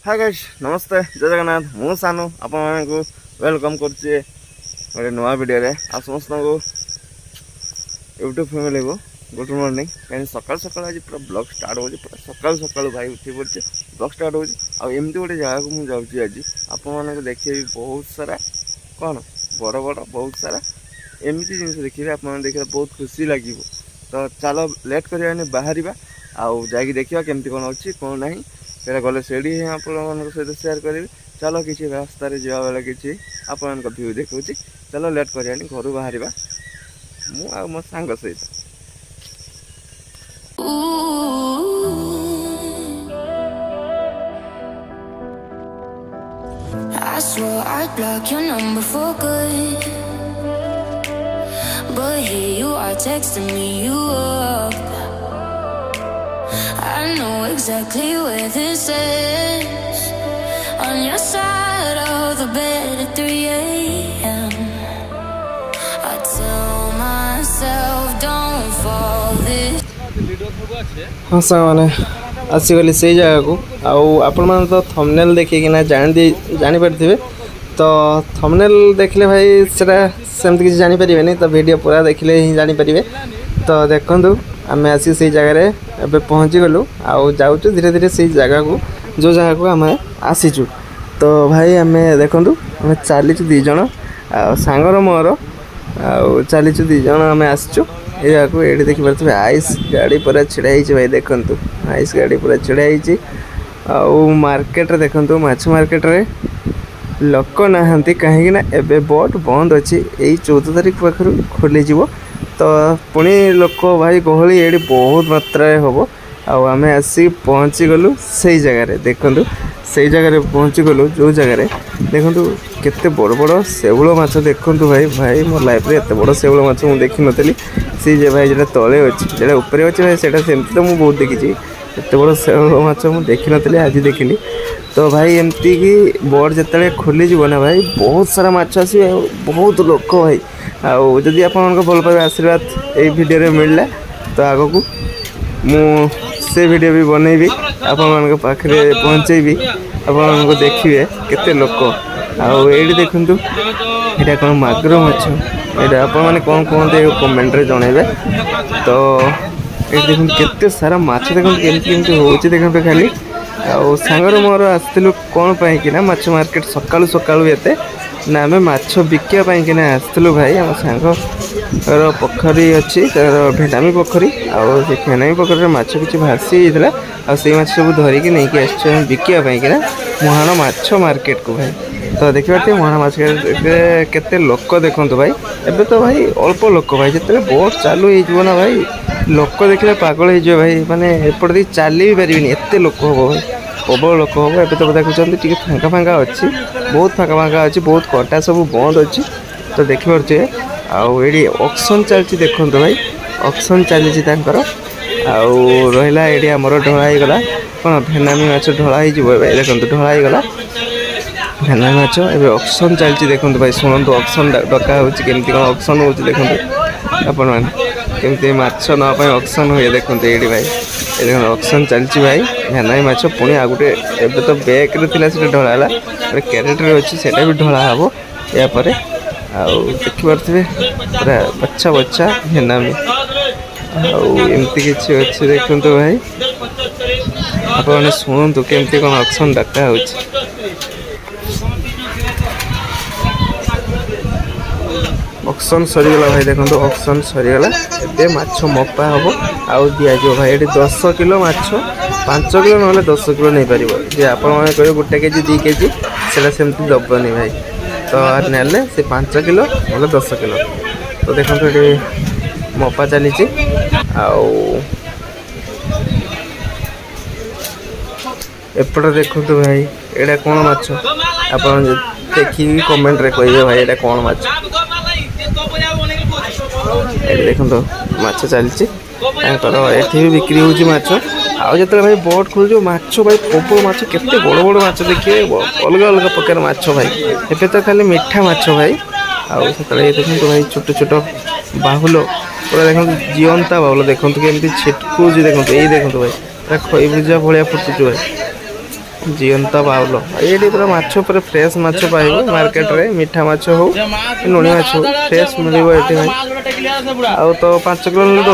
Hi guys नमस्ते जय जगन्नाथ मु सानू आपण को वेलकम करछे गोटे नुआ वीडियो रे आ समस्त को यूट्यूब फैमिली को गुड मॉर्निंग कहीं सकाल सकाल आज पूरा ब्लॉग स्टार्ट हो पूरा सकाल सकाल भाई उठी पड़े ब्लॉग स्टार्ट हो एमती गोटे जगह को मुझे आज आपण देखिए बहुत सारा कौन बड़ बड़ बहुत सारा एमती जिन देखिए आप देखिए बहुत खुशी लगे तो चलो लेट कर बाहर आउ जा देखा केमती कौन अच्छी कौन ना से गले से आप सहित सेयार करी चलो किसी रास्तार जा बेले कि आपण व्यू देखा चलो लेट कर घर बाहर मु मो सांग सहित I swore I'd block your number for good, but here you are texting me you up. I know exactly where this is, on your side of the bed at 3 a.m. I tell myself don't fall this. हाँ साने आसीगली से जगह को आपण मैंने तो thumbnail देखिकिना जानीपारे तो thumbnail देखले भाई सेटा सेमती किसी जानीपारे नहीं तो वीडियो पूरा देखले ही जानीपारे तो देखु आम आसी से जगार एवं पहुँची गलु आउ जाऊँ धीरे धीरे से जगह को जो जगह को आम आसीचु तो भाई आम देखु आम चलीचु दीज सांगर मोर चलीचु दीज आम आसीचु ये जगह को ये देखिपे आइस गाड़ी पूरा छिड़ाई भाई देखु आइस गाड़ी पूरा छिड़ाई मार्केट रे देखु माछ मार्केट रे लोक नहांती कहीं एबे बोट बंद अच्छी यही 14 तारीख पाखर खोली तो पुणी लोक भाई गहली ये बहुत मात्रा हम आम आसी पहुँची गलु से जगार देखु से जगार पहुँची गलु जो जगार देखु केते बड़ बड़ शेउल माछ देखु भाई भाई मो लाइफ रे एते बड़ शेउल माछ मु देखी नथली सी जे भाई जेटा तले अच्छी जेटा ऊपर अच्छे भाई सेटा सेमती तो मुझे बहुत देखी एत बड़ शेउल माछ मु देखी नथली आज देखिली तो भाई एमती कि बोर्ड जिते खोली ना भाई बहुत सारा माछ आस बहुत लोक भाई आउ जदि आप भल पाए आशीर्वाद ये वीडियो मिलला तो आग को मु से वीडियो भी बनैबी आपण पाखे पहुँचेबी आप देखिए केते लोक आउ ये देखु यहाँ कौन मागुर माछ ये आपने कौन कहते कमेंट रे जनइबे तो ये देखो केते सारा माछ देखो केमती होची देखो खाली आउ सांगर मोर आसलु कौन पाइकिना माछ मार्केट सकाळु सकाळु एते ना आम माछ बिकापना आसलु भाई आम सांगर पोखरी अच्छी तार भेटामी पोखरी आउ से फेनामी पोखरी माछ किसी भासी होता आ से माछ सब धरिकी नहीं आस बिकापना मुहाण माछ मार्केट को भाई तो देखिए मुहाण मार्केट केते लोक देखु भाई एबे तो भाई अल्प लोक भाई जिते बोट चालू हो ना भाई लोक देखले पागल हो भाई माने एपटे चली भी पारे एत लोक हम भाई प्रबल लोक हम एबे तो देखुं फाँका फाँका अच्छी बहुत फाँका फाँका अच्छी बहुत कटा सब बंद अच्छी तो देखिपे आउ ये ऑक्शन चलती देखु भाई ऑक्शन चली आउ रहा ये आमर ढलाईगला कौन भेनामी माछ ढलाई देखो ढलाईगला भेनामी माछ एवं ऑक्शन चलती देखो भाई शुणु ऑक्शन डका होमती कौन ऑक्शन हो देखो आपण मैंने माछ नापाई ऑक्शन हुए देखो ये भाई ये देखो ऑक्शन चलती भाई भेनामी माछ पुणी आ गए एवं तो बैग रे ढलाला क्यारेट अच्छी से भी ढला हम यापर आखिपे पूरा बच्चा बच्चा भेनामी आमती किसी अच्छे देखु भाई आपने शुणु केमती कौन ऑक्शन डका हो ऑक्शन सरीगला भाई देखो ऑक्शन सरीगला ए माछ मपा हम आउ दिज्व भाई ये 10 किलो माछ 5 किलो ना 10 किलो नहीं पार जे आप कह गोटे केजी 2 केजी से सेमती दबनी भाई तो नेले से 5 किलो ना 10 किलो तो देखो ये मपा चली एपटे देखु भाई ये कौन माछ आप देखी कमेंट रे कहे भाई ये कौन माछ देखो माछ चलती भी बिक्री होची माछ ଆଉ ଯେତେବେଳେ ଭାଇ ବୋଟ୍ ଖୋଲୁଛୁ ମାଛ ଭାଇ ପ୍ରବଳ ମାଛ କେତେ ବଡ଼ ବଡ଼ ମାଛ ଦେଖିବେ ଅଲଗା ଅଲଗା ପ୍ରକାର ମାଛ ଭାଇ। ଏବେ ତ ଖାଲି ମିଠା ମାଛ ଭାଇ। ଆଉ ସେତେବେଳେ ଦେଖନ୍ତୁ ଭାଇ ଛୋଟ ଛୋଟ ବାହୁଲ ପୁରା ଦେଖନ୍ତୁ ଜିଅନ୍ତା ବାହୁଲ ଦେଖନ୍ତୁ କେମିତି ଛିଟକୁଛି ଦେଖନ୍ତୁ। ଏଇ ଦେଖନ୍ତୁ ଭାଇ ପୁରା ଖଇଭୁଜା ଭଳିଆ ଫୁଟୁଛୁ ଭାଇ ଜିଅନ୍ତା ବାଉଲ। ଏଇଠି ପୁରା ମାଛ ପୁରା ଫ୍ରେଶ୍ ମାଛ ପାଇବ ମାର୍କେଟରେ। ମିଠା ମାଛ ହଉ ଲୁଣି ମାଛ ହଉ ଫ୍ରେଶ୍ ମିଳିବ ଏଠି ଭାଇ। ଆଉ ତ 5 କିଲୋ ହେଲେ 10